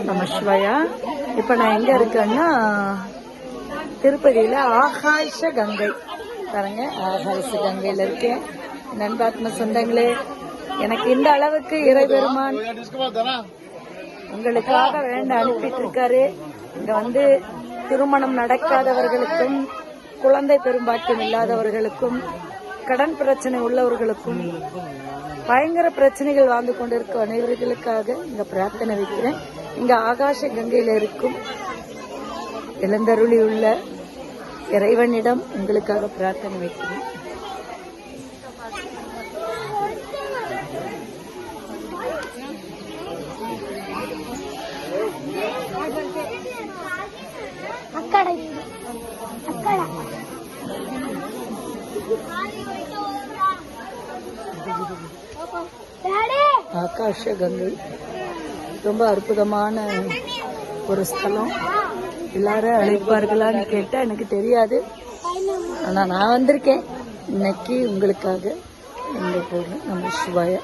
நம்ம சிவாயா. இப்ப நான் எங்க இருக்கேன்னா திருப்பதியில ஆகாஷ கங்கை பாருங்க, ஆகாஷ கங்கையில இருக்கேன். நண்பாத்ம சொந்தங்களே, எனக்கு இந்த அளவுக்கு இறைபெருமான் உங்களுக்காக வேண்ட அனுப்பிட்டு இருக்காரு. இங்க வந்து திருமணம் நடக்காதவர்களுக்கும், குழந்தை பெரும்பாக்கியம் இல்லாதவர்களுக்கும், கடன் பிரச்சனை உள்ளவர்களுக்கும், பயங்கர பிரச்சனைகள் வாழ்ந்து கொண்டிருக்கும் அனைவர்களுக்காக இங்க பிரார்த்தனை வைக்கிறேன். இங்க ஆகாஷ கங்கையில இருக்கும் இளந்தருளி உள்ள இறைவனிடம் உங்களுக்காக பிரார்த்தனை வைக்கிறேன். ஆகாஷ கங்கை ரொம்ப அற்புதமான ஒரு ஸ்தலம். எல்லாரும் அழைப்பார்களான்னு கேட்டா எனக்கு தெரியாது. ஆனா நான் வந்திருக்கேன் இன்னைக்கு உங்களுக்காக. நம்ம சிவாயா.